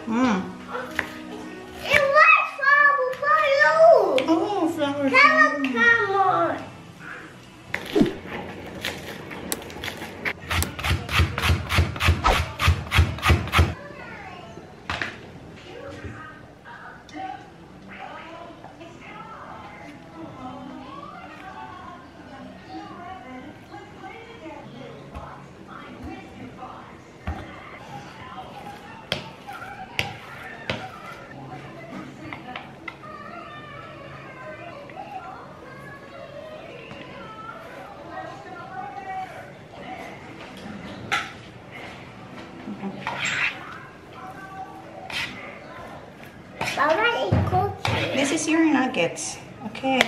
Mm. It was flower for you. Oh, flower. Come on. Bawal i-cookie. This is your nuggets. Okay.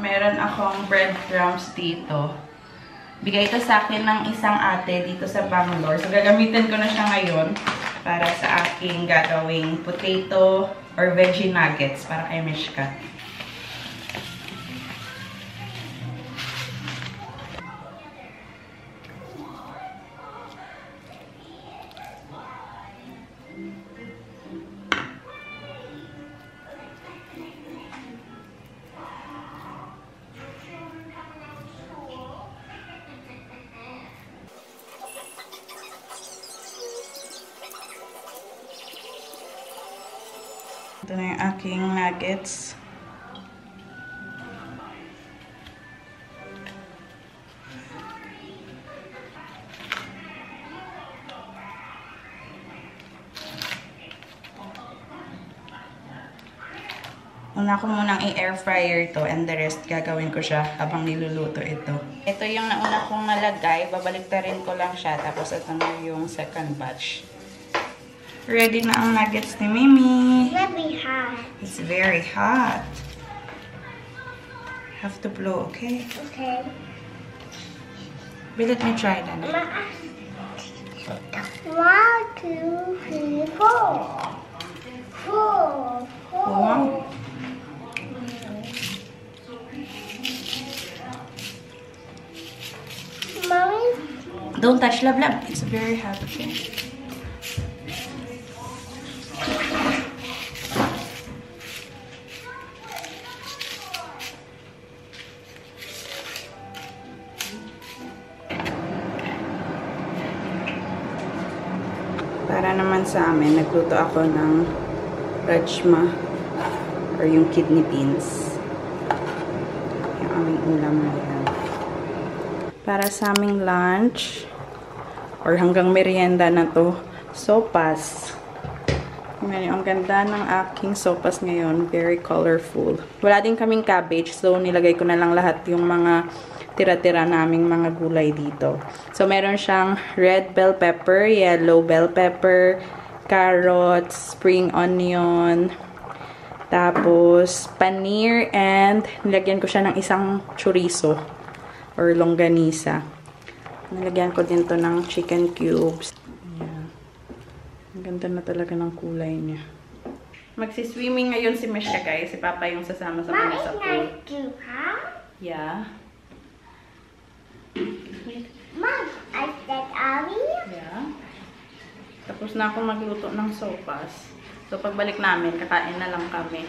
Meron akong breadcrumbs dito. Bigay ito sa akin ng isang ate dito sa Bangalore. So, gagamitin ko na siya ngayon para sa aking gagawing potato or veggie nuggets para kay Mishka. Ito na yung aking nuggets. Una ko munang i-air fryer ito and the rest gagawin ko siya habang niluluto ito. Ito yung nauna kong nalagay. Babaliktarin ko lang siya. Tapos ito na yung second batch. Ready na ang nuggets ni Mimi. It's very hot. It's very hot. Have to blow, okay? Okay. But let me try that. 1, 2, 3, 4. 4. Wow. Mommy? Don't touch, love, love. It's very hot, okay? Para naman sa amin, nagluto ako ng rajma or yung kidney beans. Yung aming ulam na yan. Para sa aming lunch or hanggang merienda na to, sopas. Ngayon, ang ganda ng aking sopas ngayon. Very colorful. Wala din kaming cabbage, so nilagay ko na lang lahat yung mga tira-tira naming mga gulay dito. So, meron siyang red bell pepper, yellow bell pepper, carrots, spring onion, tapos paneer, and nilagyan ko siya ng isang chorizo or longganisa. Nilagyan ko din to ng chicken cubes. Ayan. Ang ganda na talaga ng kulay niya. Magsiswimming ngayon si Mishka, guys. Si Papa yung sasama sa kanya sa pool. Yeah. Mom, I said Abby. Yeah. Tapos na ako magluto ng sopas. So, pagbalik namin, kakain na lang kami.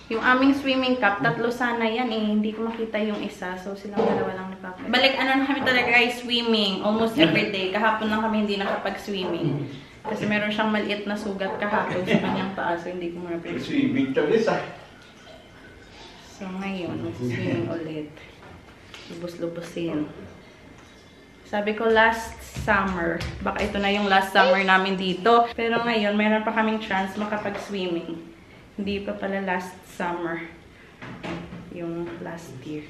Yung aming swimming cup, 3 sana yan eh. Hindi ko makita yung isa. So, silang dalawa lang ni Papa. Balik, ano na kami talaga guys, swimming. Almost every day. Kahapon lang kami hindi nakapag-swimming. Kasi meron siyang maliit na sugat kahapon sa kanyang paa. So, hindi ko muna Swimming to this, ah. So, ngayon, mag-swimming ulit. Lubos-lubosin. Sabi ko last summer, baka ito na yung last summer namin dito. Pero ngayon, mayroon pa kaming chance makapag-swimming. Hindi pa pala last summer. Yung last year.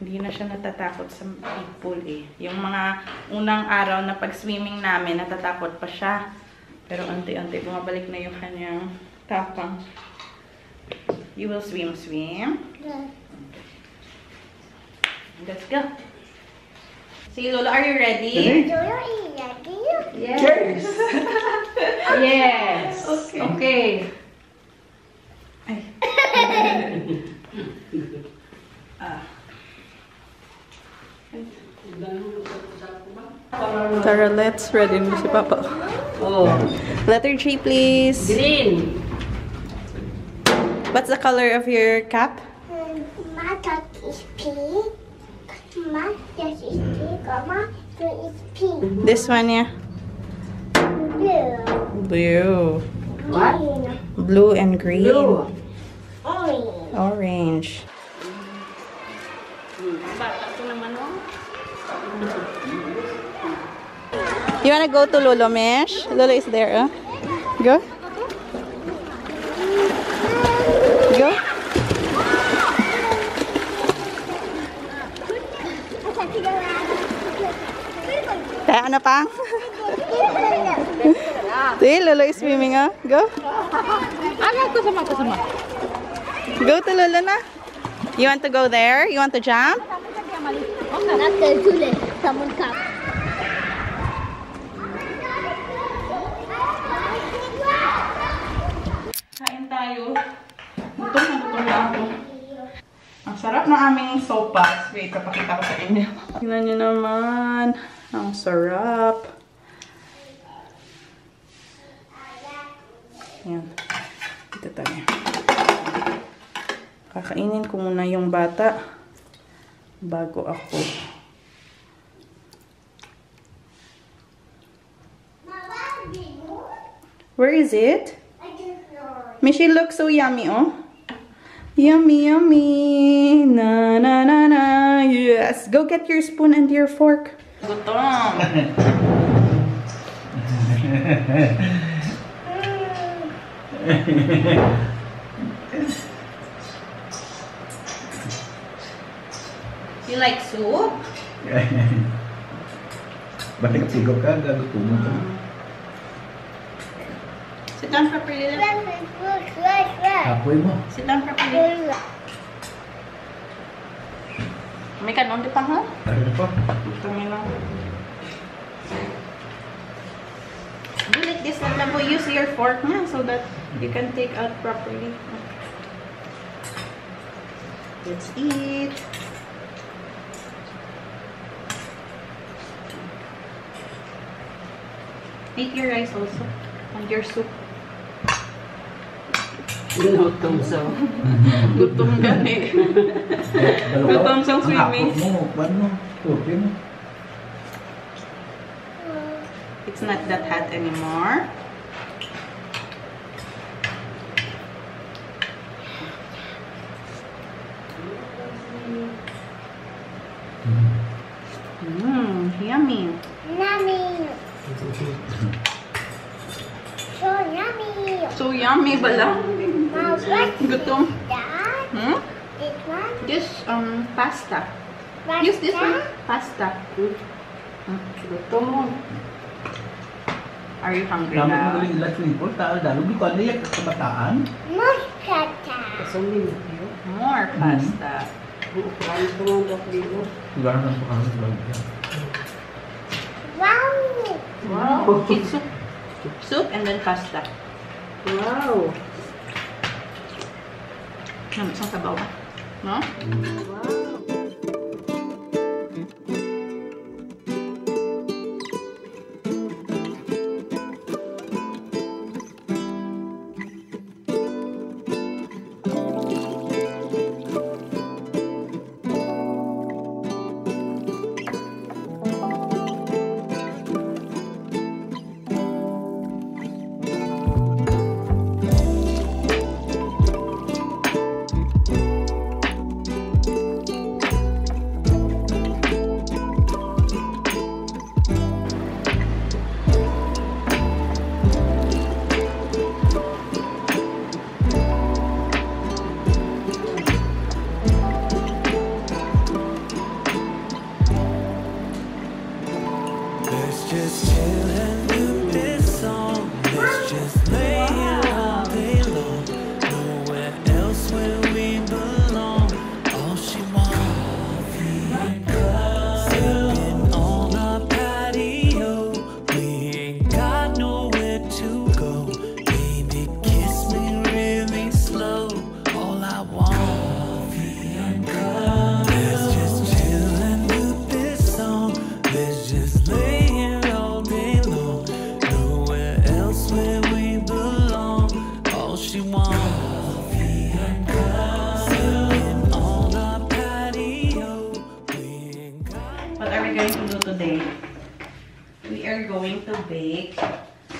Hindi na siya natatakot sa big pool eh. Yung mga unang araw na pag-swimming namin, natatakot pa siya. Pero unti-unti bumabalik na yung kanyang tapang. You will swim. Yeah. Let's go. See, Lola, are you ready? Do you eat ready? Yes. Yes. Okay. Okay. Ay. Tara, let's ready na si Papa. Oh, Letter G, please. green. What's the color of your cap? My dog is pink. My dog is pink. My dog is pink. This one, yeah. Blue. Blue. What? Green. Blue and green. Blue. Orange. Orange. Bata ko naman, oh. You wanna go to Lolo, Mesh? Lolo is there, Go. Go. Kaya ano pa? See, Lolo is swimming, Go. Kasama. Go to Lolo na. You want to go there? You want to jump? Not the toilet. Someone come. Kain tayo. Gutom na ako. Ang sarap ng aming sopas. Wait, papakita ko sa inyo. Tingnan nyo naman. Ang sarap. Ayan. Dito tayo. Kakainin ko muna yung bata bago ako. Where is it? Mishi looks so yummy, Yummy, yummy. Na, na, na, na. Yes. Go get your spoon and your fork. Gutom. You like soup? Bakit kapsigaw ka? Gagutumo ka. Sit down properly. Apoy mo. Sit down properly. May kanon di pa, ha? Ano na po? Tumi lang. Do like this, Labo. Use your fork na so that you can take out properly. Let's eat. Eat your rice also. And your soup. Gutom so. Gutom gani. Gutom sa swimming. Ang hapot mo. Ban mo. Turpi mo. It's not that hot anymore. Yummy. Yummy. So yummy. So yummy ba lang? Now what Gutom. that? Hmm? This one? This pasta. What's Use this one. that? Pasta. Gutom mo. Are you hungry Gamit mo now? galing ilang swimming pool. Dalo. Di ko ano yung kabataan. Moscata. Kasuming kayo. More pasta. Bukuran ko mga bakligo. Siguro lang po kami sa bagay. Wow. Wow. Eat soup. Soup and then pasta. Wow. Isang sabaw ba? No? Wow.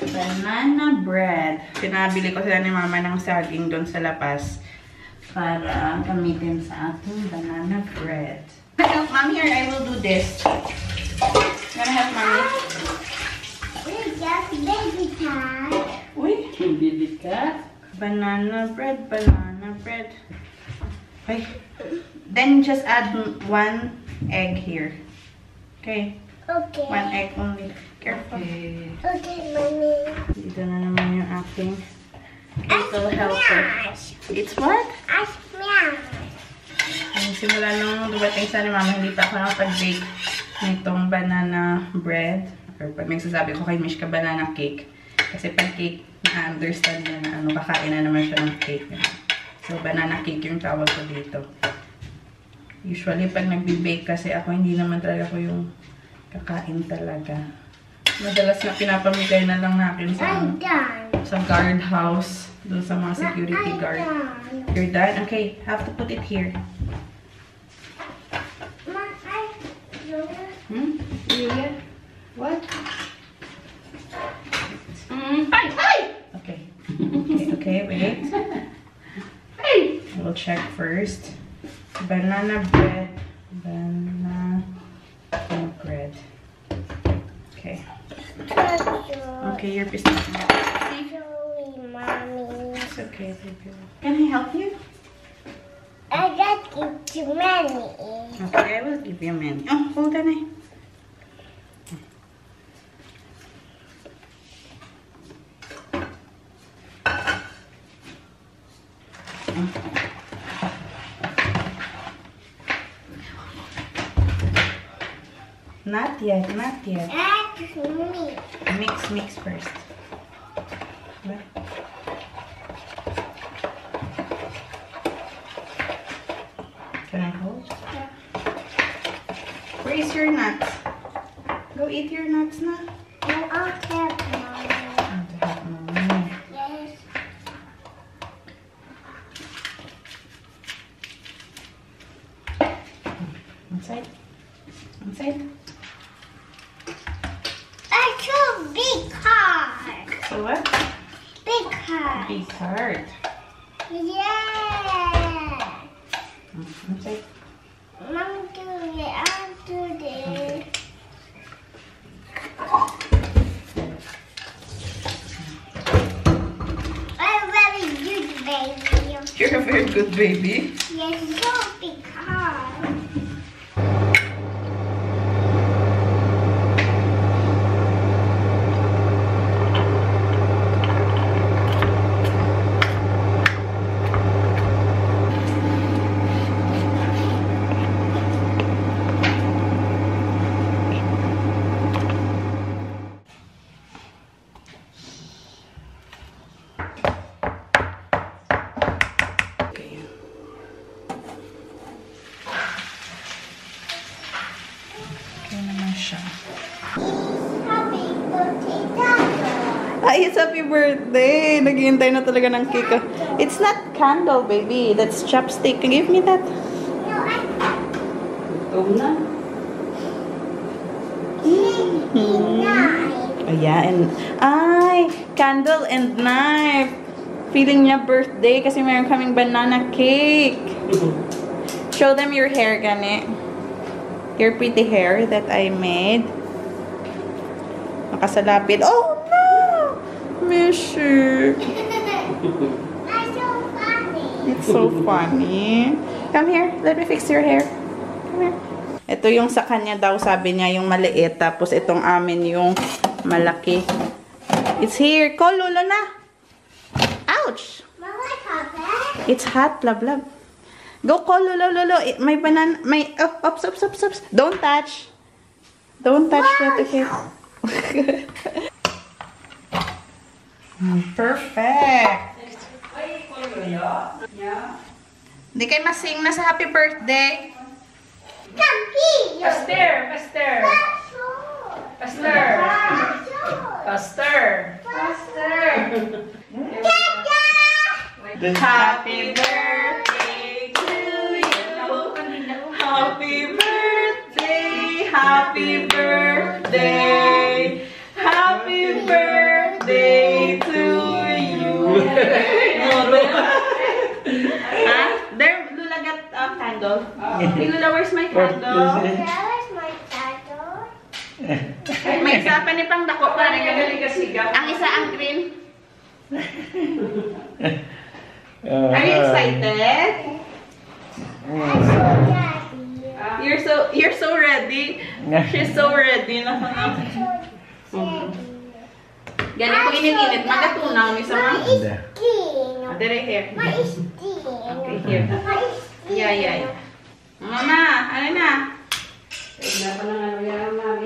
Banana bread. Pinabili ko sila ni mama ng saging doon sa labas para gamitin sa ating banana bread. Help mommy or I will do this. Gonna help mommy? We just baby cat. Uy, Baby cat. banana bread, banana bread. Okay. Then just add 1 egg here. Okay. Okay. 1 egg only. Careful. Okay. Okay, mommy. Dito na naman yung aking little helper. It's what? I smell. Simula nung dumating sa ni mama, hindi pa ako nakapag-bake nitong banana bread. Or pag nagsasabi ko kay Mishka banana cake. Kasi pag cake, na-understand niya na ano, kakain na naman siya ng cake. So, banana cake yung tawag ko dito. Usually, pag nagbe-bake kasi ako, hindi naman talaga ko yung kakain talaga. Madalas na pinapamigay na lang natin I'm done. sa guard house. Doon sa mga security guard. Done. You're done? Okay, have to put it here. Ma, Hmm? Yeah. What? Hi! Hi! Okay. Okay, wait. Hey! We'll check first. Banana bread. Banana bread. Okay. Okay, your pistol. Sorry, mommy. It's okay, baby. Can I help you? I got you too many. Okay, I will give you a minute. Oh, hold on. Not yet, not yet. That's me. Mix first. What? Can I hold? Yeah. Where is your nuts? Go eat your nuts now. I'll help mommy. Yes. Inside. Inside. I chose big heart. So what? Big heart. Big heart. Yeah. Inside. Mom, do it. I'll do this. I'm very good, baby. You're a very good baby. Yes, so big heart. Okay. Okay naman siya. Happy birthday, Dad. Ay, it's happy birthday! Naghihintay na talaga ng cake. It's not candle, baby. That's chopstick. Give me that. No, I Gutom na. knife. Oh, yeah, and ay, candle and knife. Feeling niya birthday kasi mayroon kaming banana cake. Show them your hair, gani. Your pretty hair that I made. Nakasalapid. Oh, no! Mishy. That's so funny. It's so funny. Come here. Let me fix your hair. Come here. Ito yung sa kanya daw, sabi niya, yung maliit. Tapos itong amin yung malaki. It's here. Call Lolo na. Ouch! Mama, Papa. It's hot, love, love. Go call Lolo, Lolo. May banana, may, oh, ups. Don't touch. Don't touch that, okay? Perfect. Hindi kayo masing na sa happy birthday. Come here. Faster! Faster! Faster! Happy birthday to you. Happy birthday. Happy birthday. Happy Happy birthday to you. Huh? There, Lula got a candle. Hey, Lula, where's my candle? Where's my tattoo? May isa pa ni pang dako pa. Nagaling ka sigaw. Ang isa ang green. Are you excited? I'm so happy. You're so ready. She's so ready. I'm so happy. Galing ko ininit. Magatunaw ni sa My mga. skin. Dire here. My skin. Okay, here. My skin. Yeah. Mama, ano na? Wala pa ng ano yan, mami.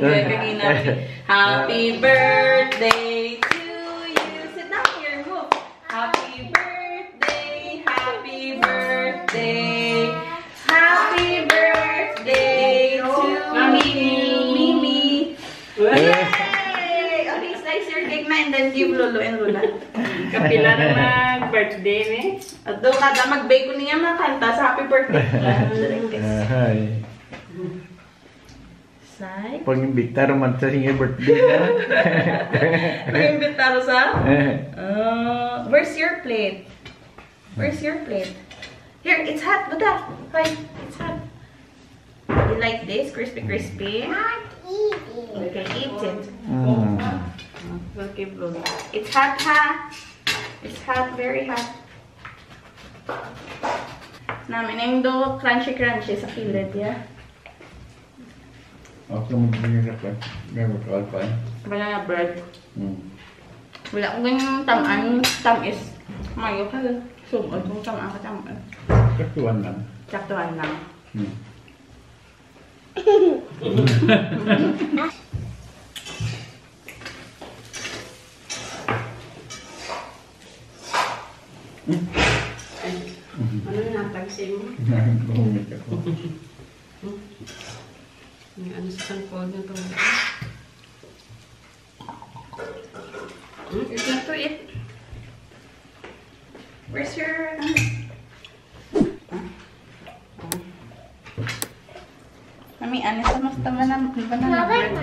Happy birthday to you. Sit down here. Move. Happy birthday. Happy birthday. Happy birthday to Mimi. Yay! Okay, slice your cake na and then give Lolo and Lula. Kapila na mag-birthday ni. At doon kada mag-bake ko niya mga kanta sa happy birthday. Ay. Side. Pag-imbita naman sa singe birthday na. Nag-imbitaro sa? Where's your plate? Where's your plate? Here, it's hot. Look at. Hi, it's hot. You like this? Crispy, crispy? Not eating. Okay, eat it. Mm. We'll give Lulu. It's hot, ha? It's hot, very hot. Namin yung do crunchy sa kilid, yeah? Ako mag-bring na pa. May makakal pa. Banana bread. Mm. Wala ko ganyan tamaan. Tamis. Mayo ka. Sumod kung tamaan ka tamaan. Katuan lang. Saktuhan lang. Mm. Ano na, tagsin mo? Bumit ako. May ano sa tangkod na ito. It's not to eat. Where's your... Mami, ano sa mas tama na banana bread?